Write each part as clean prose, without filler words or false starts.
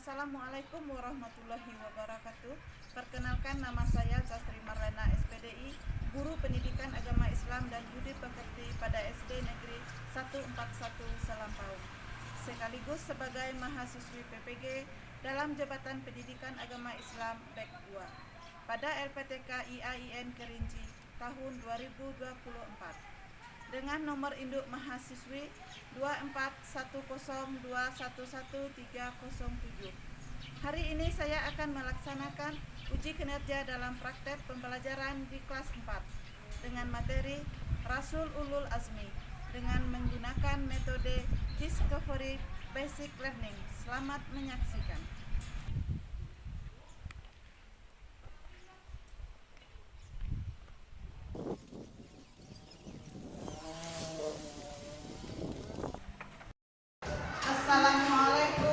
Assalamualaikum warahmatullahi wabarakatuh. Perkenalkan, nama saya Sastri Marlena SPDI, Guru Pendidikan Agama Islam dan Budi Pekerti pada SD Negeri 141 Selampaung, sekaligus sebagai mahasiswi PPG dalam Jabatan Pendidikan Agama Islam BEK 2 pada LPTK IAIN Kerinci tahun 2024 dengan nomor induk mahasiswi 24102111307. Hari ini saya akan melaksanakan uji kinerja dalam praktek pembelajaran di kelas 4 dengan materi Rasul Ulul Azmi dengan menggunakan metode Discovery Basic Learning. Selamat menyaksikan. Assalamualaikum.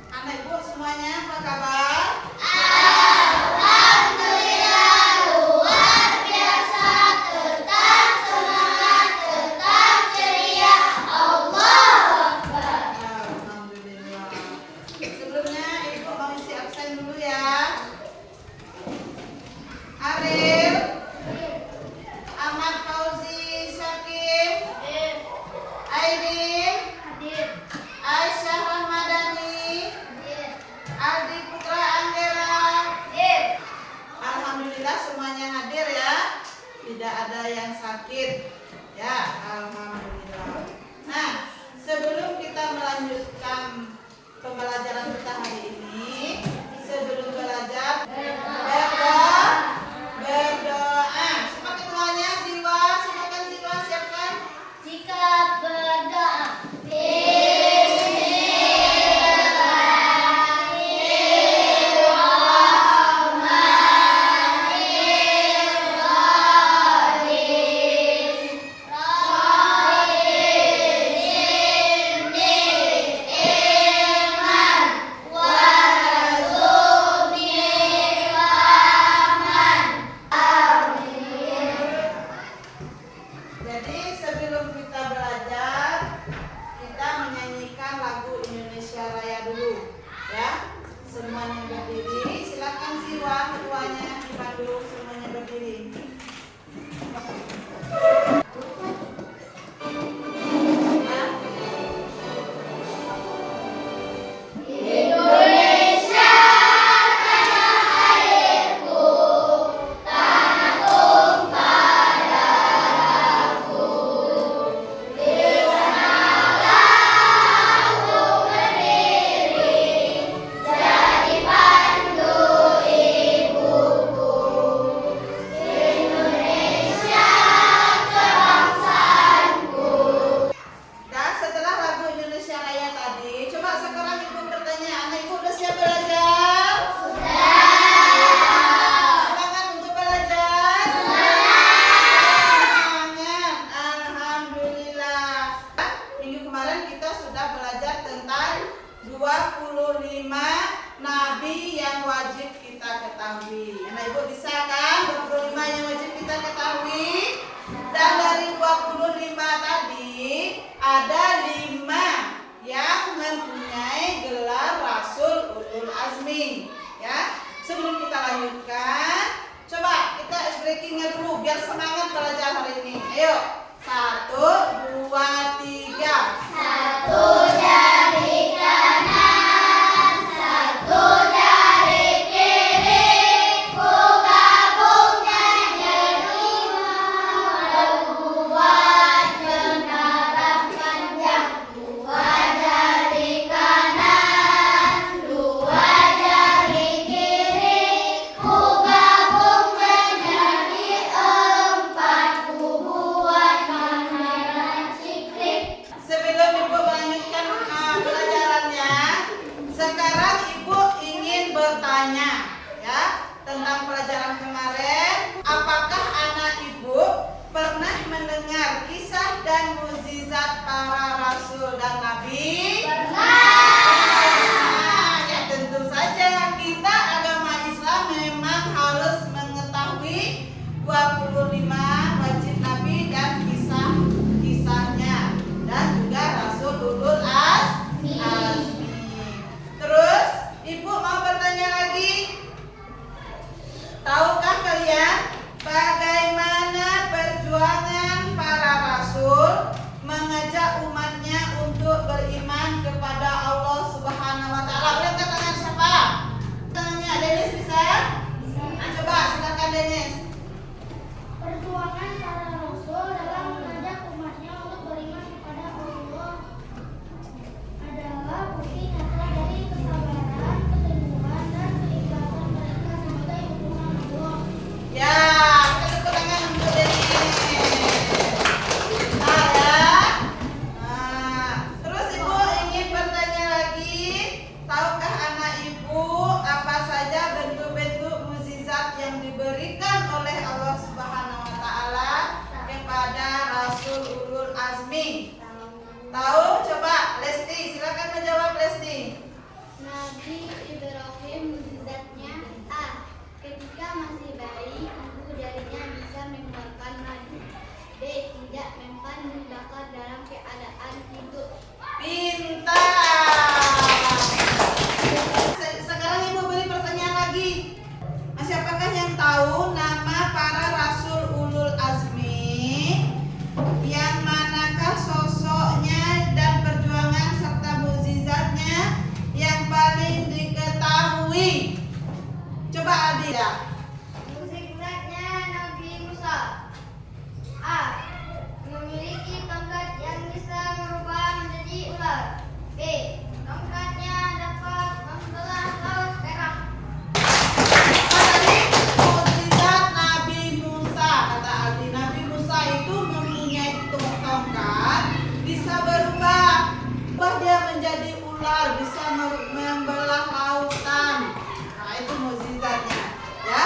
Anak ibu semuanya apa kabar? Alhamdulillah. Sebelumnya ibu mau isi absen dulu ya. Aril, Ahmad Fauzi Syakif, Aidin, Aisyah Rahmadani, Aldi Putra Anggera. Alhamdulillah semuanya hadir ya. Tidak ada yang sakit. Ya, alhamdulillah. Nah, sebelum kita melanjutkan pembelajaran kita hari ini, sebelum belajar berdoa. Seperti doanya Siwa, silakan Siwa siapkan. Sikap berdoa. Jadi sebelum kita belajar, kita menyanyikan lagu Indonesia Raya dulu, ya. Semuanya berdiri. Silakan Siwa, ketuanya di Bandung, semuanya berdiri. Dan setelah lagu Indonesia Raya tadi, coba sekarang ibu bertanya, anak ibu udah siap belajar? Semangat untuk belajar? Semangat, alhamdulillah. Minggu kemarin kita sudah belajar tentang 25 nabi yang wajib kita ketahui. Anak ibu bisa kan 25 yang wajib kita ketahui? Dan dari 25 tadi ada 5 yang mempunyai gelar Rasul Ulul Azmi, ya. Sebelum kita lanjutkan, coba kita ice breakingnya dulu biar semangat belajar hari ini. Ayo, 1, 2, 3. Satu jari kanan, satu jari kiri, ku gabungkan jadi 5, buat menara panjang. Dua jari kanan, dua jari kiri, ku gabungkan jadi 4, ku buat menara ciklik. Sebelum ibu melanjutkan pelajarannya, sekarang ibu ingin bertanya, ya, tentang pelajaran kemarin. Apakah anak ibu pernah mendengar kisah dan mukjizat para rasul dan nabi? Pernah. Ya tentu saja. bertanya lagi, tahukah kalian bagaimana perjuangan para rasul mengajak umatnya untuk beriman kepada Allah Subhanahu wa taala? Boleh angkat tangan siapa? Tangannya Denis bisa? Nah, coba silakan Denis. Perjuangan para rasul dalam mengajak umatnya untuk beriman kepada Allah adalah bukti nyata dari kesabaran, keteguhan, dan keikhlasan mereka sebagai utusan Allah. Ya, kita tepuk tangan untuk Denis. Nah, ya. Nah, terus Ibu ingin bertanya lagi, tahukah anak Ibu apa saja bentuk-bentuk mukjizat yang diberikan oleh Allah Subhanahu wa taala kepada Rasul Ulul Azmi? Tahu? Coba Lesti, silakan menjawab Lesti. Nabi Ibrahim mukjizatnya A. Ketika masih bayi, ibu darinya bisa mengeluarkan madu. B. Tidak mempan dibakar dalam keadaan hidup. Pintar. Sekarang Ibu beri pertanyaan lagi. Siapakah yang tahu nama para Rasul Ulul Azmi? Yang manakah sosoknya dan perjuangan serta mukjizatnya yang paling diketahui? Coba Aldi ya. Mukjizatnya Nabi Musa. A. Memiliki tongkat yang bisa merubah menjadi ular. B. Tongkatnya dapat membelah laut merah. Tadi mukjizat Nabi Musa, kata Aldi. Nabi Musa itu mempunyai tongkat bisa berubah dia menjadi ular, bisa membelah lautan. Nah, itu mukjizatnya, ya.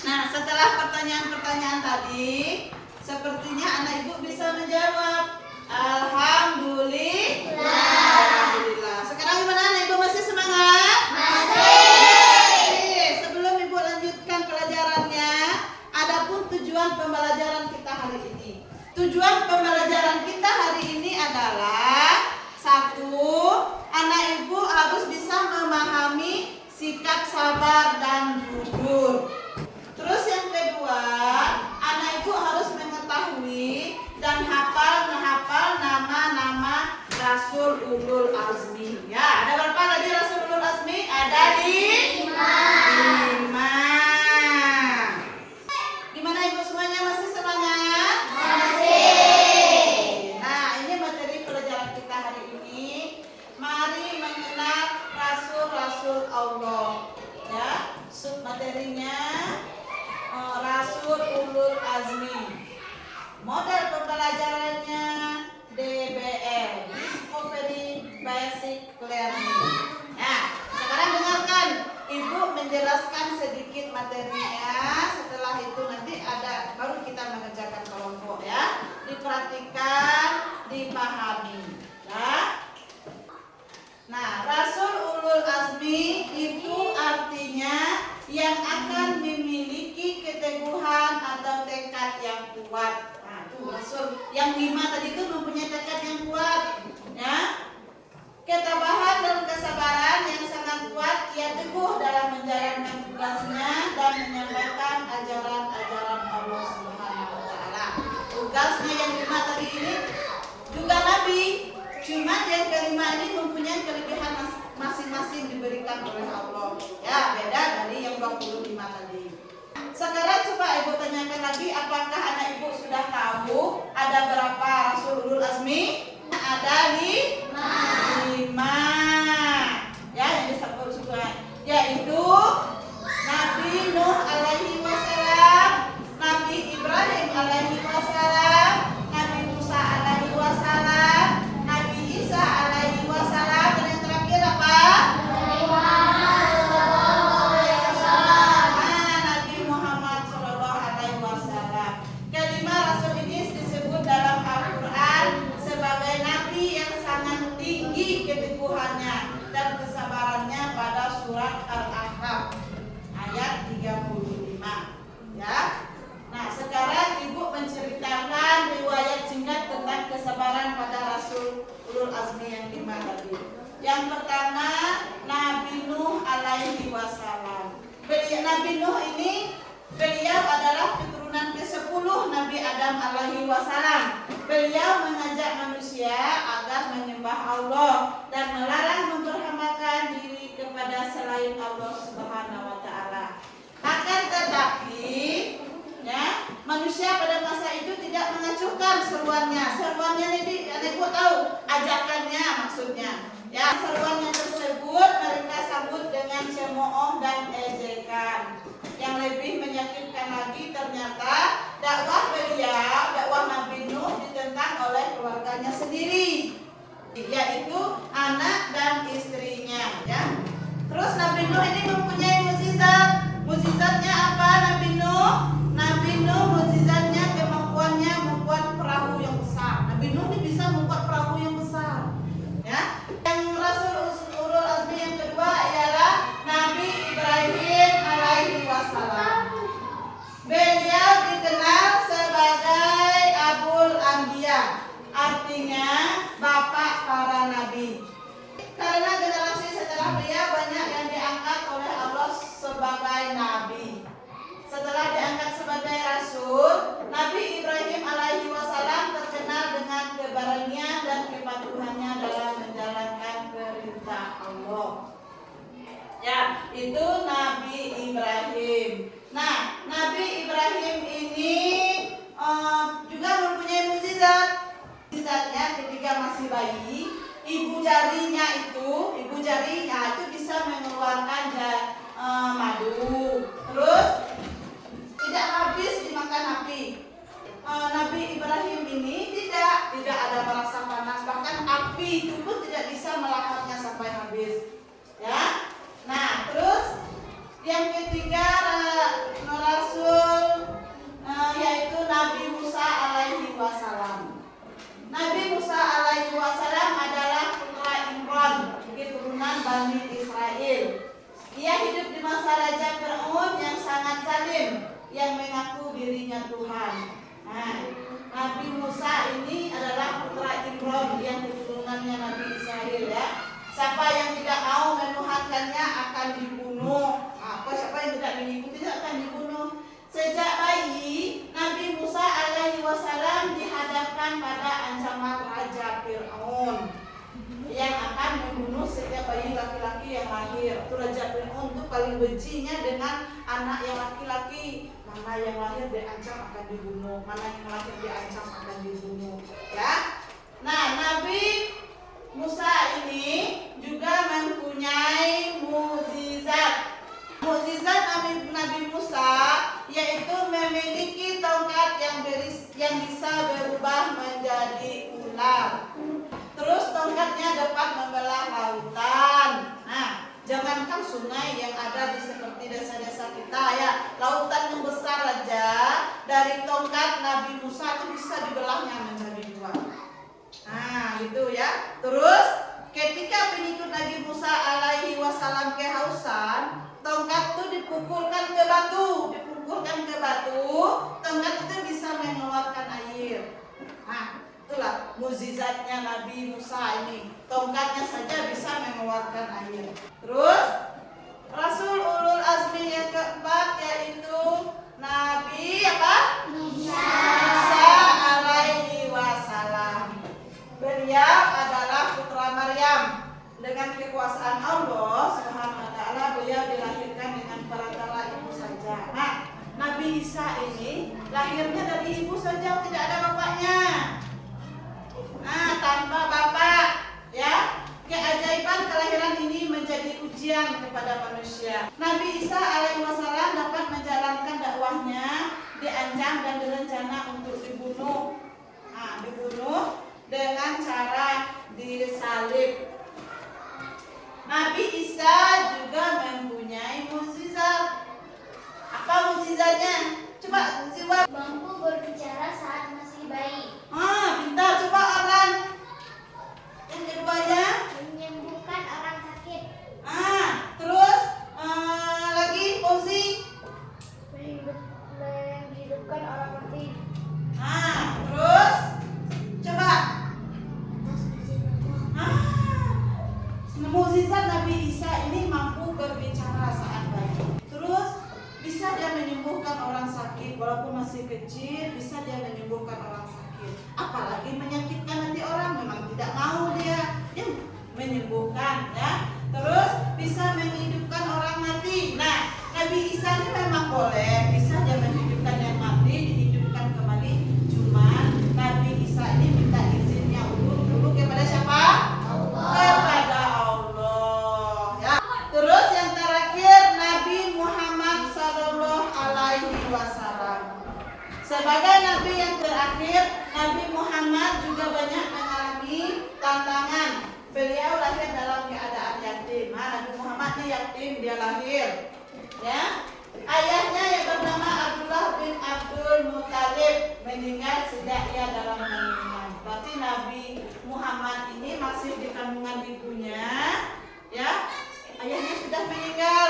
Nah, setelah pertanyaan-pertanyaan tadi, sepertinya anak Ibu bisa menjawab. Alhamdulillah. Alhamdulillah. Sekarang gimana anak Ibu, masih semangat? Masih. Sebelum Ibu lanjutkan pelajarannya, adapun tujuan pembelajaran kita hari ini. Tujuan pembelajaran kita hari ini adalah satu, anak Ibu harus bisa memahami sikap sabar dan jujur. Terus yang kedua, anak Ibu harus mengetahui dan menghafal nama-nama Rasul Ulul Azmi. Ya, ada berapa tadi Rasul Ulul Azmi? Ada di 5. Gimana Ibu semuanya, masih semangat? Masih. Nah, ini materi pelajaran kita hari ini. Mari mengenal Rasul-Rasul Allah. Ya, submaterinya Rasul Ulul Azmi. Model pembelajarannya DBL, Discovery Basic Learning. Nah, sekarang dengarkan Ibu menjelaskan sedikit materinya. Setelah itu nanti baru kita mengerjakan kelompok, ya. Diperhatikan, dipahami, ya. Nah, Rasul Ulul Azmi itu artinya yang akan memiliki keteguhan atau tekad yang kuat. Nah, tuh Rasul yang 5 tadi itu mempunyai tekad yang kuat, ya. Ketabahan dan kesabaran yang sangat kuat, ia teguh dalam menjalankan tugasnya dan menyampaikan ajaran-ajaran Allah Subhanahu wa taala. Tugasnya yang 5 tadi ini juga Nabi, cuma yang kelima ini mempunyai kelebihan masing-masing diberikan oleh Allah. Ya, beda dari yang 25 tadi. Sekarang coba Ibu tanyakan lagi, apakah anak Ibu sudah tahu ada berapa Rasul Ulul Azmi? Ada 5. Ya, yang disebut juga yaitu Nabi Nuh alaihi wasallam, Nabi Ibrahim alaihi wasallam, Nabi Musa alaihi wasallam, Nabi Isa alaihi wasallam, dan yang terakhir apa? Nabi Muhammad sallallahu alaihi wasallam. Kelima Rasul ini disebut dalam Al-Quran sebagai nabi yang sangat tinggi keteguhannya dan kesabarannya pada surat Al-Ahqaf ayat 35, ya. Nah, sekarang Ibu menceritakan riwayat singkat tentang kesabaran pada Rasul Ulul Azmi yang 5 tadi. Yang pertama, Nabi Nuh alaihi Adam alaihi wasallam. Beliau mengajak manusia agar menyembah Allah dan melarang memperhambakan diri kepada selain Allah Subhanahu wa taala. Akan tetapi ya, manusia pada masa itu tidak mengacuhkan seruannya. Seruannya ini Ibu tahu ajakannya maksudnya. Ya, seruannya tersebut mereka sambut dengan cemooh dan ejekan. Yang lebih menyakitkan lagi ternyata dakwah beliau, dakwah Nabi Nuh ditentang oleh keluarganya sendiri, yaitu anak dan istrinya. Ya. Terus Nabi Nuh ini mempunyai mukjizat. Mukjizatnya apa Nabi Nuh? Nabi Nuh mukjizatnya kemampuannya membuat perahu yang besar. Nabi Nuh ini bisa membuat perahu yang besar. Ya. Yang Rasul ulul azmi yang kedua ialah Nabi Ibrahim alaihi wasallam. Beliau dikenal sebagai Abul Anbiya, artinya bapak para nabi. Karena generasi setelah beliau banyak yang diangkat oleh Allah sebagai nabi. Setelah diangkat sebagai rasul, Nabi Ibrahim alaihi wasallam terkenal dengan keberanian dan kepatuhannya dalam menjalankan perintah Allah. Ya, itu Nabi Ibrahim. Nah, Nabi Ibrahim ini juga mempunyai mukjizat. Mukjizatnya ketika masih bayi, ibu jarinya itu bisa mengeluarkan madu. Terus tidak habis dimakan api. Nabi Ibrahim ini tidak ada merasa panas, bahkan api itu pun tidak bisa melakatnya sampai habis. Ya. Nah, terus yang ketiga Rasul yaitu Nabi Musa alaihi wasallam. Nabi Musa alaihi wasallam adalah putra Imran, keturunan Bani Israel. Ia hidup di masa Raja Fir'aun yang sangat zalim, yang mengaku dirinya Tuhan. Nah, Nabi Musa ini adalah putra Imran yang keturunannya Nabi Israel ya. Siapa yang tidak mau menuhankannya akan dibunuh. Siapa yang tidak mengikutinya akan dibunuh. Sejak bayi, Nabi Musa alaihi wasallam dihadapkan pada ancaman Raja Fir'aun yang akan membunuh setiap bayi laki-laki yang lahir. Itu Raja Fir'aun itu paling bencinya dengan anak yang laki-laki. Mana yang lahir diancam akan dibunuh, mana yang lahir diancam akan dibunuh. Ya. Nah, Nabi Musa ini juga mempunyai mukjizat. Mukjizat Nabi Musa yaitu memiliki tongkat yang bisa berubah menjadi ular. Terus tongkatnya dapat membelah lautan. Nah, jangankan sungai yang ada di seperti desa-desa kita ya, lautan yang besar aja dari tongkat Nabi Musa itu bisa dibelahnya menjadi dua. Nah, gitu ya. Terus ketika pengikut Nabi Musa alaihi wasallam kehausan, tongkat itu dipukulkan ke batu, tongkat itu bisa mengeluarkan air. Nah, itulah mukjizatnya Nabi Musa ini. Tongkatnya saja bisa mengeluarkan air. Terus Rasul ulul azmi yang keempat yaitu Nabi apa? Isa alaihi wasallam. Beliau adalah putra Maryam. Dengan kekuasaan Allah Subhanahu wa taala beliau dilahirkan dengan perantara ibu saja. Nah, Nabi Isa ini lahirnya dari ibu saja, tidak ada bapaknya. Nah, tanpa bapak, ya. Keajaiban kelahiran ini menjadi ujian kepada manusia. Nabi Isa alaihi wasallam dapat menjalankan dakwahnya, diancam dan direncana untuk dibunuh. Nah, dibunuh dengan cara disalib. Nabi Isa juga mempunyai mukjizat. Apa mukjizatnya? Coba jawab. Mampu berbicara saat masih bayi. Pintar. Coba Arlan. Yang keduanya? Menyembuhkan orang sakit. Terus lagi Fauzi. Menghidupkan orang mati. Terus coba. Mukjizat Nabi Isa ini mampu walaupun masih kecil bisa dia menyembuhkan orang sakit. Apalagi menyakitkan hati orang, memang tidak mau dia menyembuhkan ya. Terus bisa menghidupkan orang mati. Nah, Nabi Isa ini memang boleh bisa dia menghidupkan yang mati, dihidupkan kembali. Cuma Nabi Isa ini minta izinnya dulu kepada siapa? Allah. Kepada Allah ya. Terus yang terakhir Nabi Muhammad Sallallahu Alaihi Wasallam. Sebagai Nabi yang terakhir, Nabi Muhammad juga banyak mengalami tantangan. Beliau lahir dalam keadaan yatim. Nabi Muhammad ini yatim, dia lahir. Ya, ayahnya yang bernama Abdullah bin Abdul Muthalib meninggal sejak ia dalam kandungan. Berarti Nabi Muhammad ini masih di kandungan ibunya. Ya, ayahnya sudah meninggal.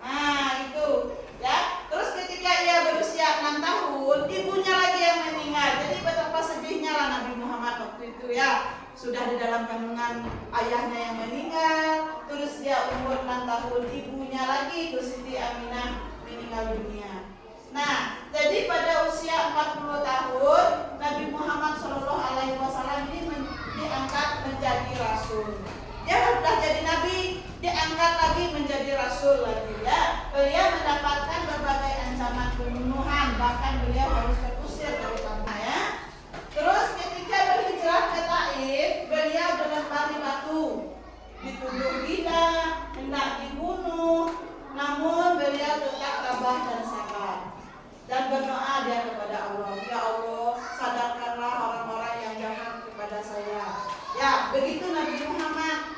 Nah itu. Ya, terus ketika ia berusia 6 tahun, ibunya lagi yang meninggal. Jadi betapa sedihnya lah Nabi Muhammad waktu itu ya. Sudah di dalam kandungan ayahnya yang meninggal, terus dia umur 6 tahun, ibunya lagi, terus Siti Aminah meninggal dunia. Nah, jadi pada usia 40 tahun, Nabi Muhammad SAW ini diangkat menjadi rasul. Dia sudah jadi nabi, diangkat lagi menjadi rasul lagi ya. Beliau mendapatkan berbagai ancaman pembunuhan, bahkan beliau harus terusir dari tanah ya. Terus ketika berhijrah ke Taif, beliau dilempari batu, dituduh gila, hendak dibunuh. Namun beliau tetap tabah dan sabar dan berdoa dia kepada Allah, ya Allah, sadarkanlah orang-orang yang jahat kepada saya. Ya, begitu Nabi Muhammad.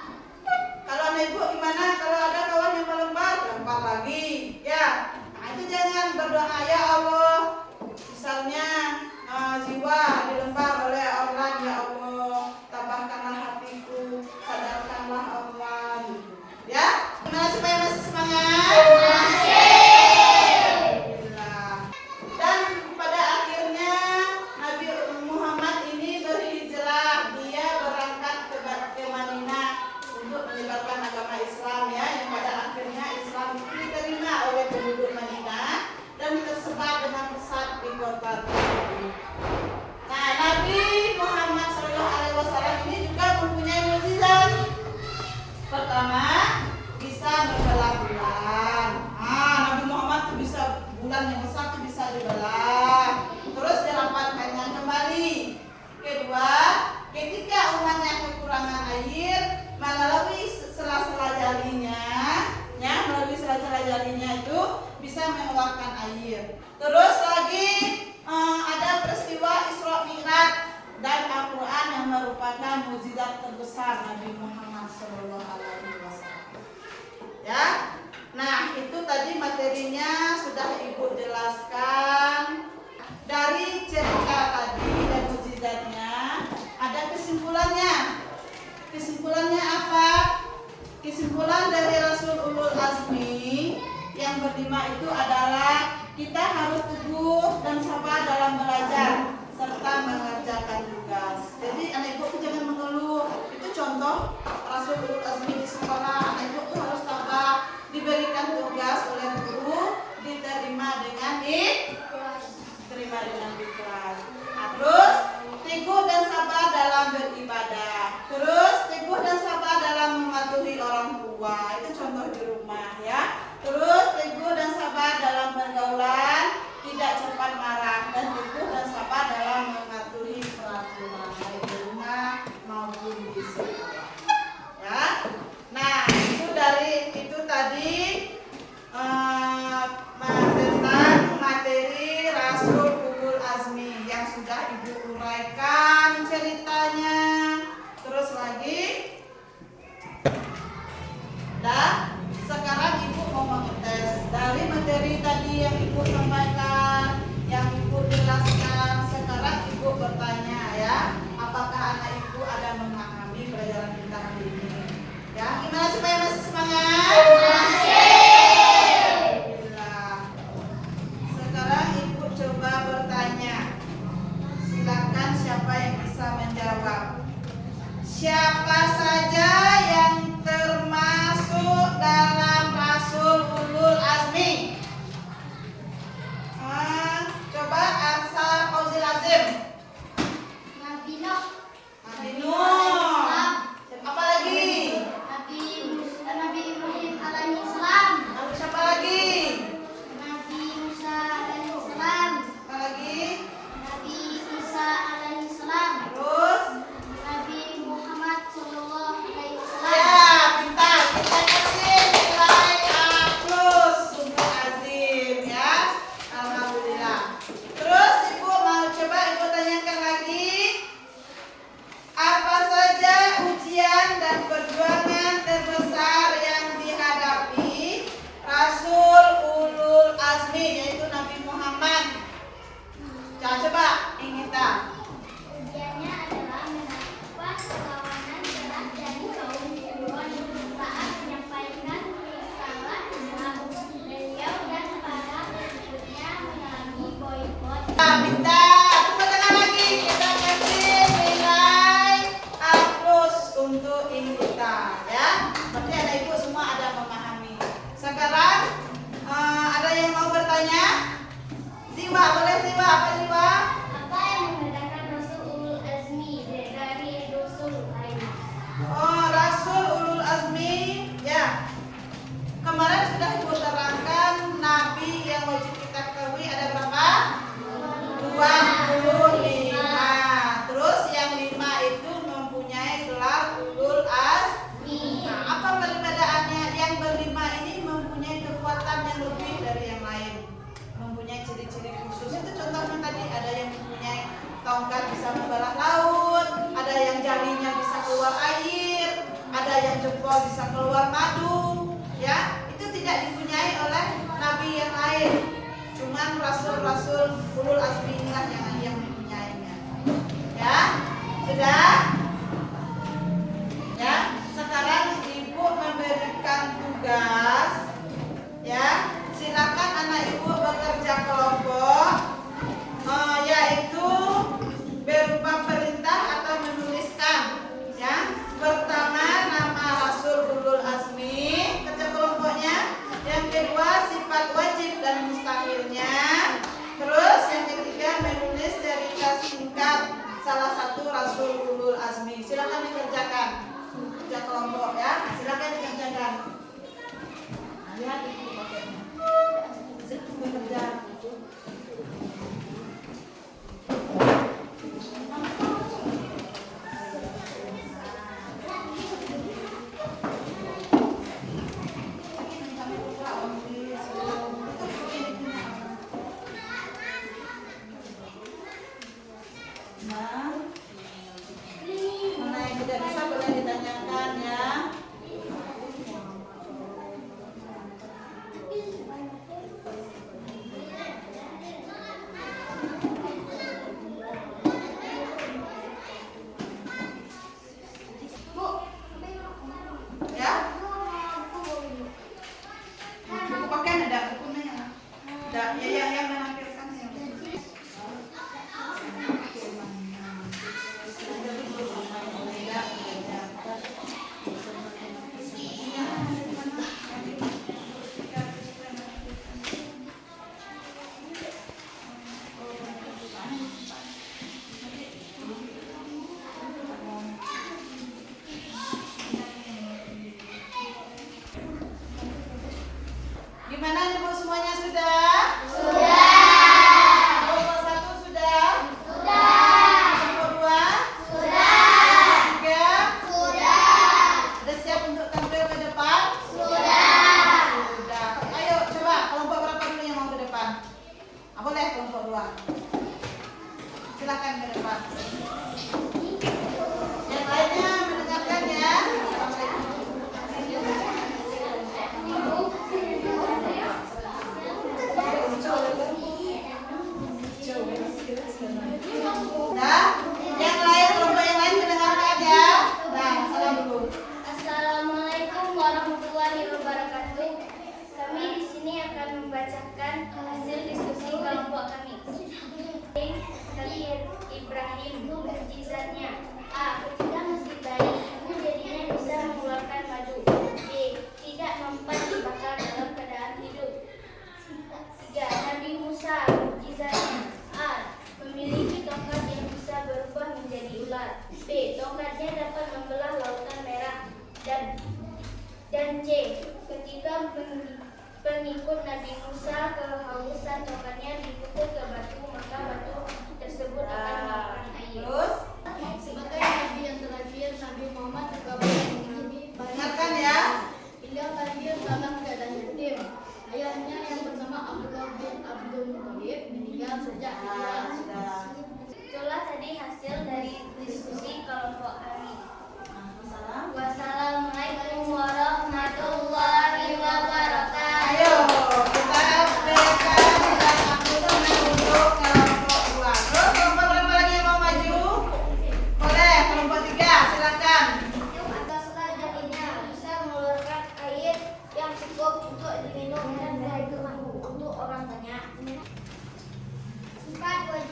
Kalau ada ibu gimana? Kalau ada kawan yang melempar, lempar lagi. Ya, nah itu jangan berdoa ya Allah. Misalnya jiwa dilempar oleh orang, ya Allah, tambahkanlah hatiku, sadarkanlah Allah. Gitu. Ya, gimana supaya masih semangat? Dan pada akhirnya Nabi Muhammad ini berhijrah, dia berangkat ke Madinah untuk menyebarkan agama Islam ya, yang pada akhirnya Islam itu diterima oleh penduduk Madinah dan tersebar dengan pesat di kota tersebut. Nah, Nabi Muhammad SAW ini juga mempunyai mukjizat. Pertama, bisa membelah bulan. Nabi Muhammad itu bisa bulan yang besar itu bisa dibelah, terus dirapatkannya kembali. Kedua, ketika umatnya kekurangan air, melalui sela-sela jarinya, ya, melalui sela-sela jarinya itu bisa mengeluarkan air. Terus lagi ada peristiwa Isra Mi'raj dan Al-Quran yang merupakan mukjizat terbesar Nabi Muhammad SAW. Ya, nah itu tadi materinya sudah Ibu jelaskan. Dari cerita tadi dan mukjizatnya, ada kesimpulannya. Kesimpulannya apa? Kesimpulan dari Rasul Ulul Azmi yang berlima itu adalah kita harus teguh dan sabar dalam belajar serta mengerjakan tugas. Jadi anak ibu jangan mengeluh. Itu contoh Rasul Ulul Azmi di sekolah. Anak ibu tuh harus sabar, diberikan tugas oleh guru, diterima dengan ikhlas. Nah, terus teguh dan sabar dalam beribadah. Terus teguh dan sabar dalam mematuhi orang tua. Itu contoh di rumah ya. Terus teguh dan sabar dalam pergaulan, tidak cepat marah, dan teguh dan sabar dalam mematuhi peraturan baik di rumah maupun di sekolah. Ya. sudah Ibu terangkan nabi yang wajib kita ketahui ada berapa? 25. Terus yang 5 itu mempunyai gelar ulul azmi. Nah, apa perbedaannya? Yang berlima ini mempunyai kekuatan yang lebih dari yang lain, mempunyai ciri-ciri khusus. Itu contohnya tadi, ada yang mempunyai tongkat bisa membelah laut, ada yang jarinya bisa keluar air, ada yang jempol bisa keluar madu. Ya, itu tidak dipunyai oleh nabi yang lain. Cuman rasul-rasul ulul azmi inilah yang mempunyainya. Ya, sudah? Ya, sekarang Ibu memberikan tugas. Ya, silakan anak Ibu bekerja kelompok, yaitu berupa perintah atau menuliskan. Ya, pertama nama rasul ulul azmi, kerja kelompoknya. Yang kedua sifat wajib dan mustahilnya. Terus yang ketiga menulis cerita singkat salah satu rasul ulul azmi. Silakan dikerjakan kerja kelompok ya. Silakan dikerjakan. Nah, lihat itu paketnya. Bekerja. Nah, mana yang tidak bisa boleh ditanyakan ya. Ya, buku pakaian ada bukunya. Ada ya yang menampilkan ya. Gimana Ibu semuanya sudah? Sudah. Kelompok 1 sudah? Sudah. Kelompok 2? Sudah. Kelompok 3? Sudah. Sudah siap untuk tampil ke depan? Sudah. Sudah. Ayo coba kelompok berapa dulu yang mau ke depan? Boleh kelompok 2. Silakan ke depan. Yang lainnya mendengarkan ya. Nah, yang lain kelompok yang lain mendengarkan ya. Nah, salam dulu. Assalamualaikum warahmatullahi wabarakatuh. Kami di sini akan membacakan hasil diskusi kelompok kami. Khalil Ibrahim, mukjizatnya. A. Ketika masih bayi, ibu jadinya bisa mengeluarkan madu. B. Tidak mempan dibakar dalam keadaan hidup. 3. Nabi Musa, mukjizatnya. A. Memiliki tongkat yang bisa berubah menjadi ular. B. Tongkatnya dapat membelah lautan merah. Dan C. Ketika pengikut Nabi Musa kehausan, tongkatnya dipukul ke batu, maka batu tersebut akan mengeluarkan air. Terus Sebagai Nabi yang terakhir, Nabi Muhammad juga menjadi dengarkan ya. Beliau lahir dalam keadaan yatim. Ayahnya yang bernama Abdullah bin Abdul Muthalib meninggal sejak Nah, dia. sudah. Itulah tadi hasil dari diskusi kelompok kami. Salam. Wassalamualaikum warahmatullahi wabarakatuh. Ayo kita berikan dan ampun untuk kelompok 2. Terus kelompok berapa lagi yang mau maju? Boleh, kelompok 3 silakan. Ataslah jadinya bisa mengeluarkan air yang cukup untuk diminum dan berguna untuk orang banyak. 4.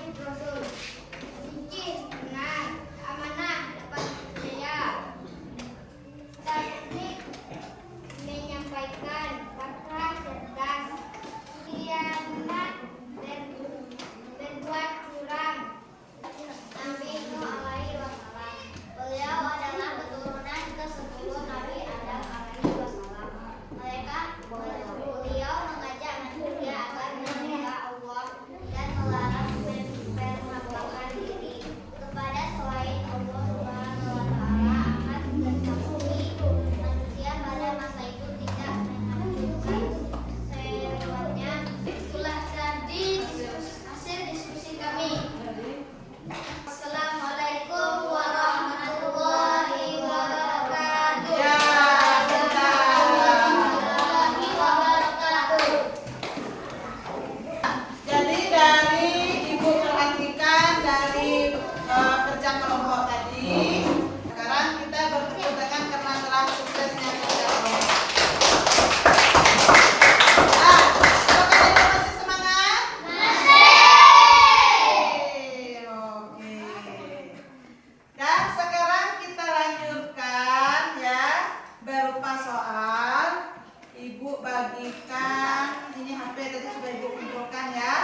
bagikan. Ini HP tadi sudah Ibu kumpulkan ya.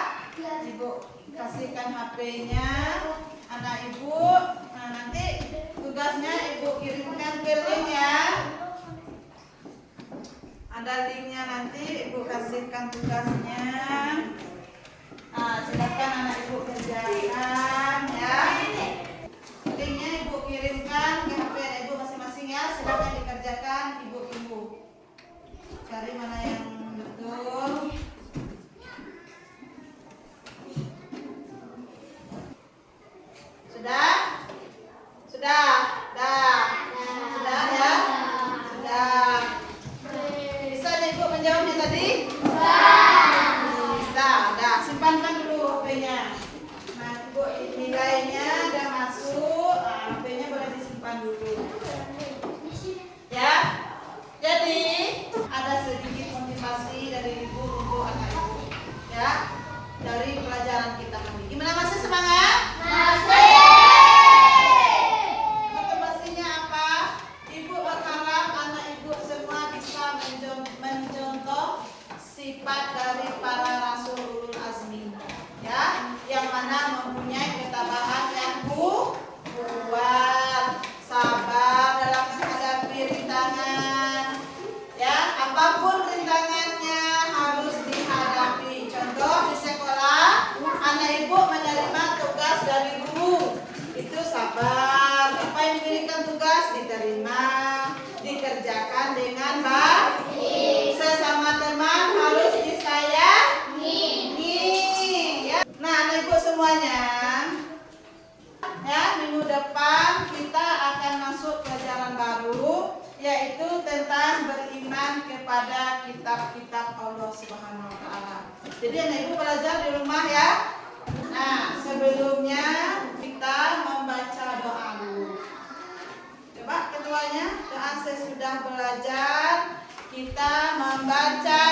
Ibu kasihkan HP-nya anak Ibu. Nah, nanti tugasnya Ibu kirimkan ke link ya. Ada linknya, nanti Ibu kasihkan tugasnya. Nah, silakan anak Ibu kerjakan ya. Linknya Ibu kirimkan ke HP Ibu masing-masing ya. Silakan dikerjakan Ibu-ibu. Cari mana yang betul. Sudah? Sudah? Sudah ya? Sudah. Bisa Ibu menjawabnya tadi? Bisa. Dah, simpankan dulu HP-nya. Nah, Ibu nilainya udah masuk. HP-nya boleh disimpan dulu. Ya. Jadi, ada sedikit motivasi dari Ibu untuk anak Ibu. Ya. Dari pelajaran kita kali. Gimana, masih semangat? Motivasinya apa? Ibu berharap anak Ibu semua bisa mencontoh sifat dari para rasul ulul azmi, ya, yang mana mempunyai ketabahan yang kuat, sabar dalam menghadapi rintangan, ya, apapun rintangannya harus dihadapi. Contoh di sekolah, anak Ibu menerima tugas dari guru, itu sabar. Apa yang diberikan tugas diterima, dikerjakan dengan baik. Sesama teman harus disayangi, ya. Nah, anak Ibu semuanya, ya, minggu depan kita akan masuk pelajaran baru, yaitu tentang beriman kepada kitab-kitab Allah Subhanahu wa taala. Jadi anak Ibu belajar di rumah ya. Nah, sebelumnya kita membaca doa dulu. Coba ketuanya, doa sesudah belajar kita membaca